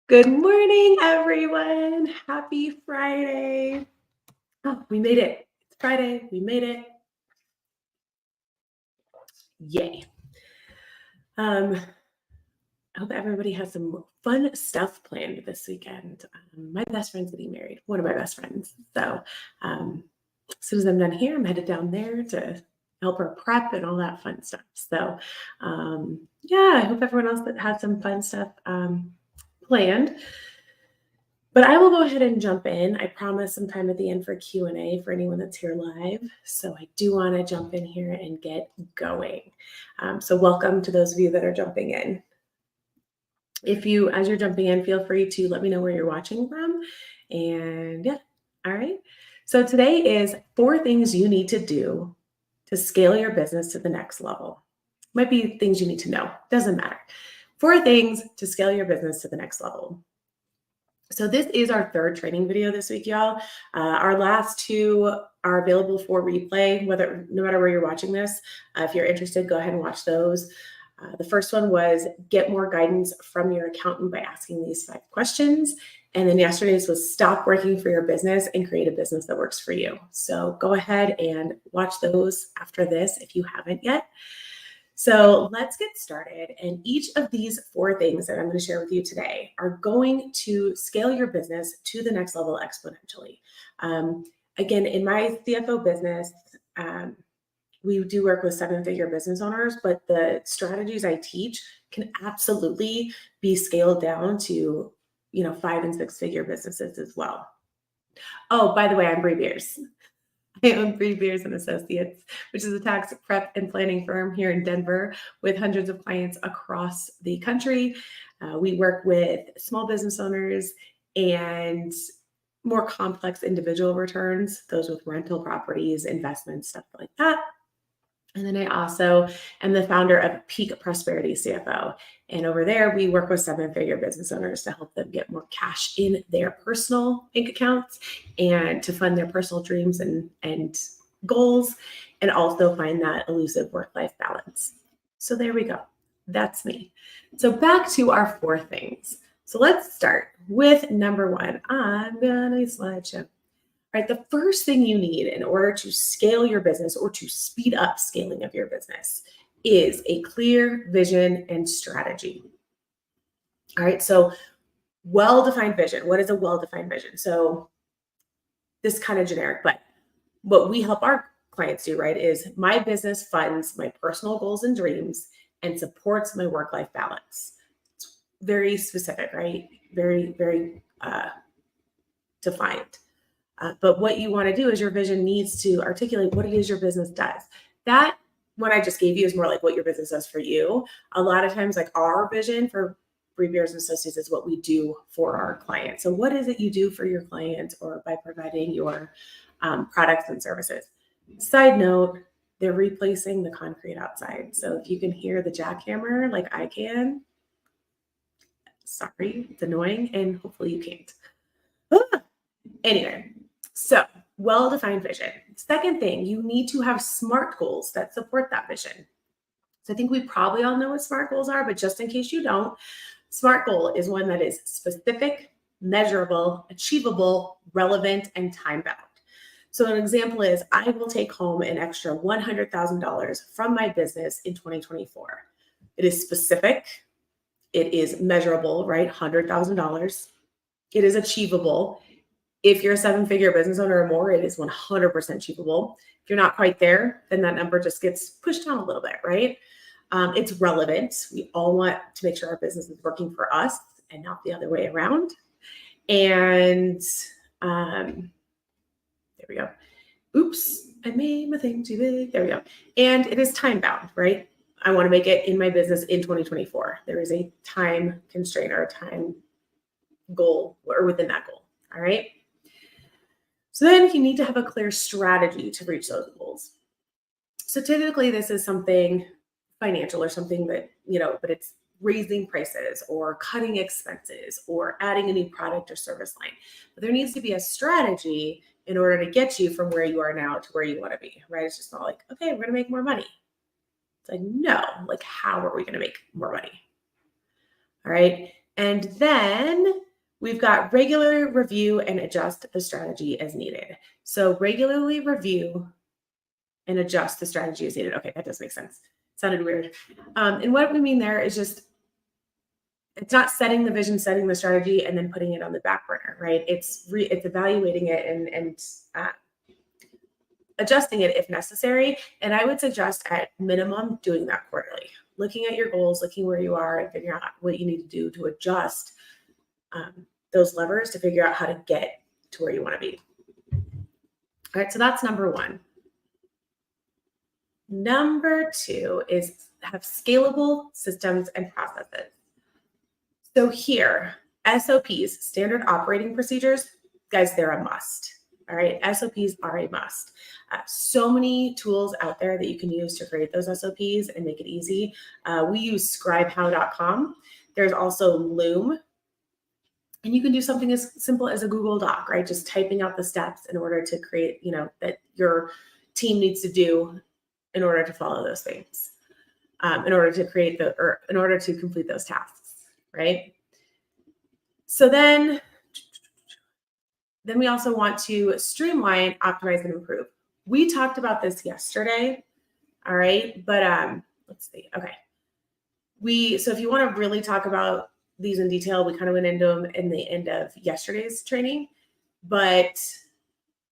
Good morning, everyone. Happy Friday. Oh, we made it. It's Friday. We made it. Yay. I hope everybody has some fun stuff planned this weekend. My best friend's getting married, one of my best friends. So as soon as I'm done here, I'm headed down there to help her prep and all that fun stuff. So yeah, I hope everyone else that has some fun stuff planned. But I will go ahead and jump in. I promise some time at the end for Q&A for anyone that's here live. So I do want to jump in here and get going. So welcome to those of you that are jumping in. If you, as you're jumping in, feel free to let me know where you're watching from. And yeah, all right. So today is 4 things you need to do to scale your business to the next level. Might be things you need to know, doesn't matter. 4 things to scale your business to the next level. So this is our 3rd training video this week, y'all. Our last 2 are available for replay, no matter where you're watching this. If you're interested, go ahead and watch those. The first one was get more guidance from your accountant by asking these 5 questions. And then yesterday's was stop working for your business and create a business that works for you. So go ahead and watch those after this if you haven't yet. So let's get started. And each of these 4 things that I'm going to share with you today are going to scale your business to the next level exponentially. Again, in my CFO business, we do work with 7-figure business owners, but the strategies I teach can absolutely be scaled down to, 5 and 6-figure businesses as well. Oh, by the way, I'm Bree Beers. I own Bree Beers and Associates, which is a tax prep and planning firm here in Denver with hundreds of clients across the country. We work with small business owners and more complex individual returns, those with rental properties, investments, stuff like that. And then I also am the founder of Peak Prosperity CFO. And over there, we work with 7-figure business owners to help them get more cash in their personal bank accounts and to fund their personal dreams and goals, and also find that elusive work-life balance. So there we go. That's me. So back to our 4 things. So let's start with number 1. I'm gonna slideshow. Right, the first thing you need in order to scale your business or to speed up scaling of your business is a clear vision and strategy. All right, so well-defined vision. What is a well-defined vision? So this is kind of generic, but what we help our clients do, right, is my business funds my personal goals and dreams and supports my work-life balance. It's very specific, right? Very, very defined. But what you want to do is your vision needs to articulate what it is your business does. That what I just gave you is more like what your business does for you. A lot of times, like our vision for Bree Beers and Associates is what we do for our clients. So what is it you do for your clients or by providing your products and services? Side note, they're replacing the concrete outside. So if you can hear the jackhammer like I can, sorry, it's annoying, and hopefully you can't. Anyway, so well-defined vision. Second thing, you need to have SMART goals that support that vision. So I think we probably all know what SMART goals are, but just in case you don't, SMART goal is one that is specific, measurable, achievable, relevant, and time-bound. So an example is I will take home an extra $100,000 from my business in 2024. It is specific. It is measurable, right? $100,000. It is achievable. If you're a 7-figure business owner or more, it is 100% achievable. If you're not quite there, then that number just gets pushed down a little bit, right? It's relevant. We all want to make sure our business is working for us and not the other way around. And there we go. Oops, I made my thing too big. There we go. And it is time bound, right? I want to make it in my business in 2024. There is a time constraint or a time goal or within that goal, all right? So then you need to have a clear strategy to reach those goals. So typically this is something financial or something that, but it's raising prices or cutting expenses or adding a new product or service line. But there needs to be a strategy in order to get you from where you are now to where you want to be, right? It's just not like, okay, we're going to make more money. It's like, no, like how are we going to make more money? All right. And then we've got regular review and adjust the strategy as needed. So regularly review and adjust the strategy as needed. Okay, that does make sense. Sounded weird. And what we mean there is just, it's not setting the vision, setting the strategy, and then putting it on the back burner, right? It's evaluating it and adjusting it if necessary. And I would suggest at minimum doing that quarterly, looking at your goals, looking where you are, and figuring out what you need to do to adjust those levers to figure out how to get to where you want to be. All right, so that's number one. Number two is have scalable systems and processes. So here, SOPs, standard operating procedures, guys, they're a must. All right, SOPs are a must. So many tools out there that you can use to create those SOPs and make it easy. We use scribehow.com. There's also Loom. And you can do something as simple as a Google Doc, right? Just typing out the steps in order to create, that your team needs to do in order to follow those things, in order to complete those tasks, right? So then we also want to streamline, optimize, and improve. We talked about this yesterday, all right? But let's see, okay. So if you want to really talk about these in detail, we kind of went into them in the end of yesterday's training, but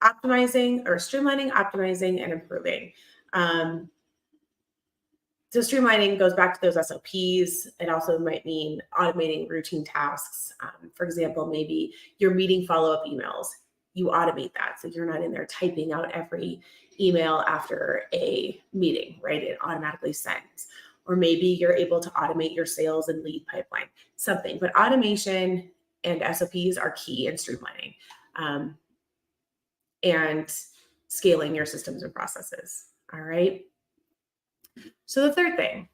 optimizing or streamlining, optimizing, and improving. So streamlining goes back to those SOPs. It also might mean automating routine tasks. For example, maybe your meeting follow-up emails, you automate that. So you're not in there typing out every email after a meeting, right? It automatically sends. Or maybe you're able to automate your sales and lead pipeline, something. But automation and SOPs are key in streamlining and scaling your systems and processes, all right? So the third thing,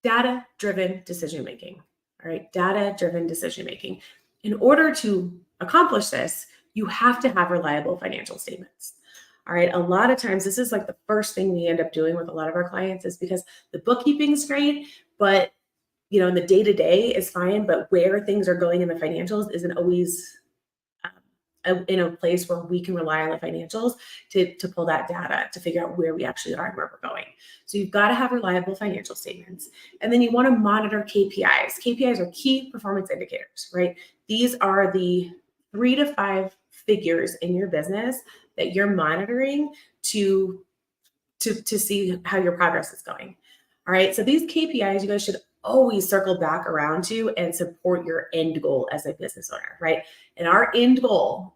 data-driven decision-making, all right? Data-driven decision-making. In order to accomplish this, you have to have reliable financial statements. All right. A lot of times, this is like the first thing we end up doing with a lot of our clients is because the bookkeeping is great, but in the day-to-day is fine, but where things are going in the financials isn't always in a place where we can rely on the financials to pull that data to figure out where we actually are and where we're going. So you've got to have reliable financial statements. And then you want to monitor KPIs. KPIs are key performance indicators, right? These are the 3 to 5 figures in your business that you're monitoring to see how your progress is going. All right. So these KPIs, you guys should always circle back around to and support your end goal as a business owner, right? And our end goal,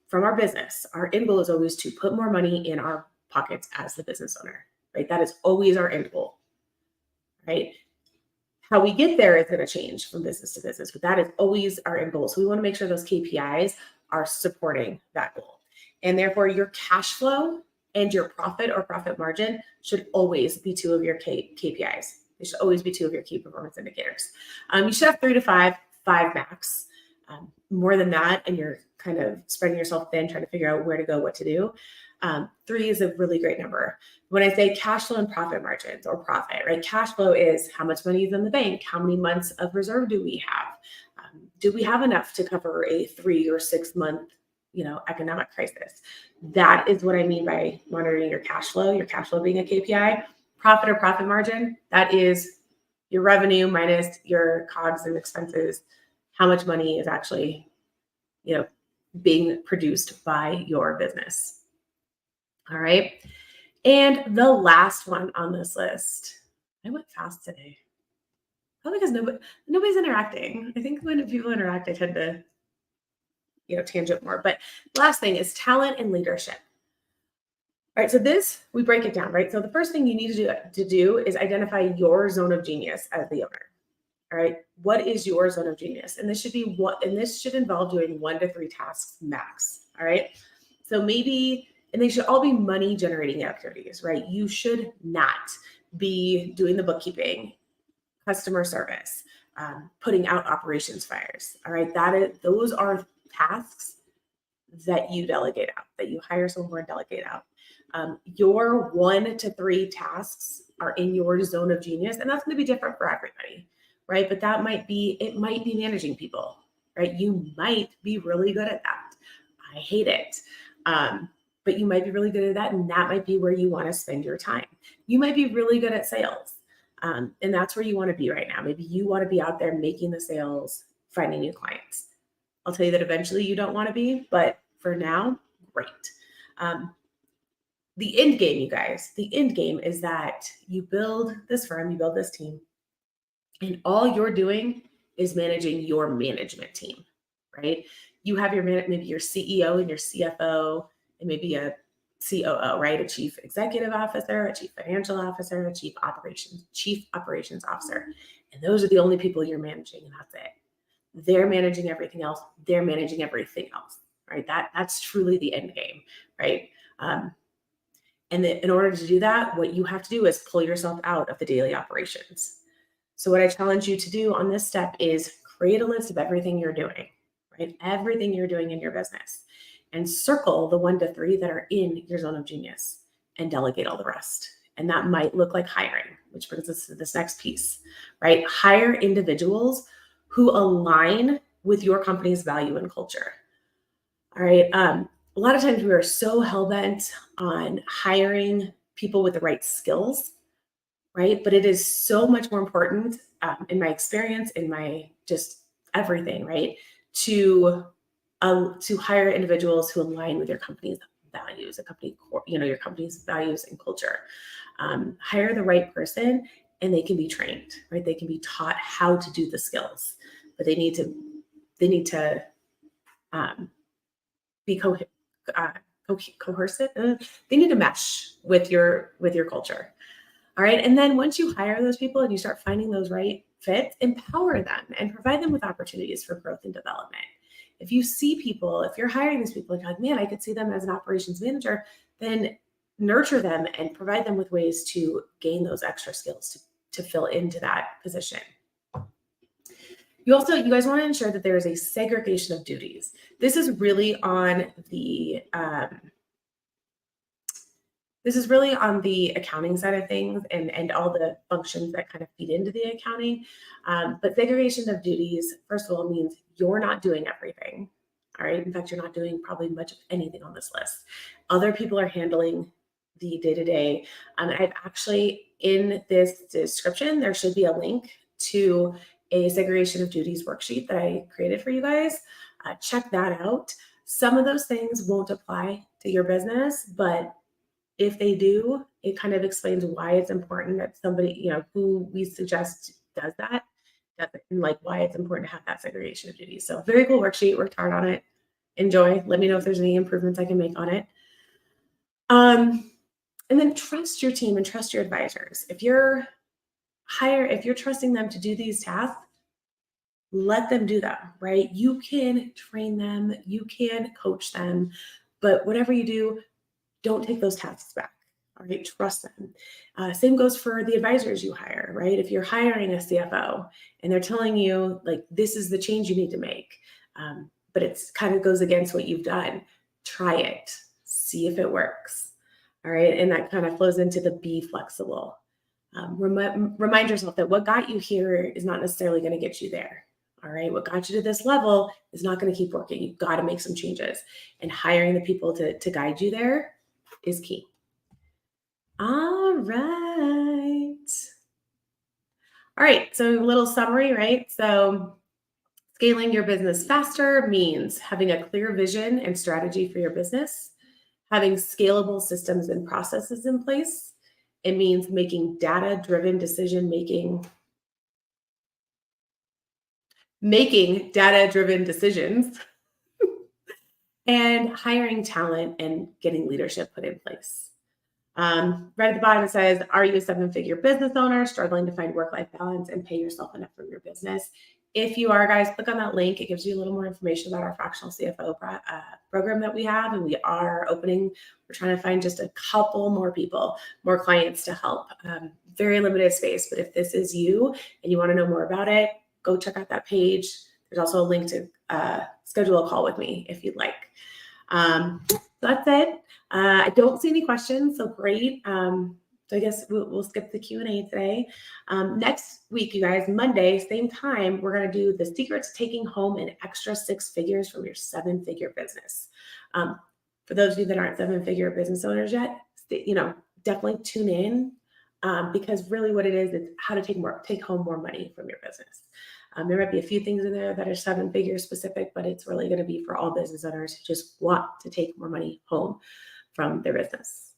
from our business, our end goal is always to put more money in our pockets as the business owner, right? That is always our end goal, right? How we get there is going to change from business to business, but that is always our end goal. So we want to make sure those KPIs are supporting that goal. And therefore, your cash flow and your profit or profit margin should always be 2 of your KPIs. They should always be 2 of your key performance indicators. You should have 3 to 5 max. More than that, and you're kind of spreading yourself thin, trying to figure out where to go, what to do. 3 is a really great number. When I say cash flow and profit margins or profit, right? Cash flow is how much money is in the bank, how many months of reserve do we have? Do we have enough to cover a 3 or 6 month economic crisis? That is what I mean by monitoring your cash flow being a KPI. Profit or profit margin, that is your revenue minus your COGS and expenses, how much money is actually, being produced by your business. All right. And the last one on this list, I went fast today. Probably because nobody's interacting. I think when people interact, I tend to tangent more. But the last thing is talent and leadership. All right, so this, we break it down, right? So the first thing you need to do is identify your zone of genius as the owner. All right, what is your zone of genius? And this should involve doing 1 to 3 tasks max. All right, so maybe, and they should all be money generating activities, right? You should not be doing the bookkeeping, customer service, putting out operations fires. All right, those are tasks that you delegate out, that you hire someone and delegate out. Your 1 to 3 tasks are in your zone of genius, and that's going to be different for everybody, right? But it might be managing people, right? You might be really good at that. I hate it. But you might be really good at that, and that might be where you want to spend your time. You might be really good at sales, and that's where you want to be right now. Maybe you want to be out there making the sales, finding new clients. I'll tell you that eventually you don't want to be, but for now, great. The end game, you guys, the end game is that you build this firm, you build this team, and all you're doing is managing your management team, right? You have maybe your CEO and your CFO and maybe a COO, right? A chief executive officer, a chief financial officer, a chief operations officer. And those are the only people you're managing, and that's it. They're managing everything else. They're managing everything else, right? That's truly the end game, right? And in order to do that, what you have to do is pull yourself out of the daily operations. So what I challenge you to do on this step is create a list of everything you're doing, right? Everything you're doing in your business, and circle the 1 to 3 that are in your zone of genius and delegate all the rest. And that might look like hiring, which brings us to this next piece, right? Hire individuals who align with your company's value and culture. All right. A lot of times we are so hell-bent on hiring people with the right skills, right? But it is so much more important, in my experience, in my just everything, right? To hire individuals who align with your company's values, your company's values and culture. Hire the right person, and they can be trained, right? They can be taught how to do the skills, but they need to be cohesive. They need to mesh with your culture. All right. And then once you hire those people and you start finding those right fits, empower them and provide them with opportunities for growth and development. If you're hiring these people, and you're like, man, I could see them as an operations manager, then nurture them and provide them with ways to gain those extra skills to fill into that position. You guys want to ensure that there is a segregation of duties. This is really on the accounting side of things and all the functions that kind of feed into the accounting. But segregation of duties, first of all, means you're not doing everything. All right. In fact, you're not doing probably much of anything on this list. Other people are handling the day-to-day. I've actually, in this description, there should be a link to a segregation of duties worksheet that I created for you guys. Check that out. Some of those things won't apply to your business, but if they do, it kind of explains why it's important that somebody, who we suggest does that, and like why it's important to have that segregation of duties. So very cool worksheet, worked hard on it. Enjoy. Let me know if there's any improvements I can make on it. And then trust your team and trust your advisors. If you're trusting them to do these tasks, let them do them, right? You can train them, you can coach them, but whatever you do, don't take those tasks back. All right, trust them. Same goes for the advisors you hire, right? If you're hiring a CFO and they're telling you like, this is the change you need to make, but it's kind of goes against what you've done, try it, see if it works. All right, and that kind of flows into the be flexible. Remind yourself that what got you here is not necessarily going to get you there. All right, what got you to this level is not going to keep working. You've got to make some changes, and hiring the people to guide you there is key. All right. All right, so a little summary, right? So scaling your business faster means having a clear vision and strategy for your business, having scalable systems and processes in place. It means making data-driven decisions, and hiring talent and getting leadership put in place. Right at the bottom, it says, are you a 7-figure business owner struggling to find work-life balance and pay yourself enough for your business? If you are, guys, click on that link. It gives you a little more information about our Fractional CFO program that we have, and we are opening. We're trying to find just a couple more people, more clients to help. Very limited space, but if this is you and you want to know more about it, go check out that page. There's also a link to schedule a call with me if you'd like. That's it. I don't see any questions, so great. So I guess we'll skip the Q&A today. Next week, you guys, Monday, same time, we're going to do the secrets to taking home an extra 6 figures from your 7-figure business. For those of you that aren't 7-figure business owners yet, definitely tune in because really what it is how to take home more money from your business. There might be a few things in there that are 7-figure specific, but it's really going to be for all business owners who just want to take more money home from their business.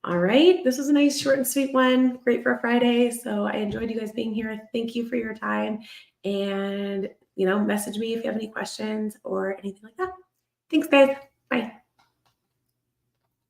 All right, this was a nice short and sweet one. Great for a Friday. So I enjoyed you guys being here. Thank you for your time. And, message me if you have any questions or anything like that. Thanks, guys. Bye.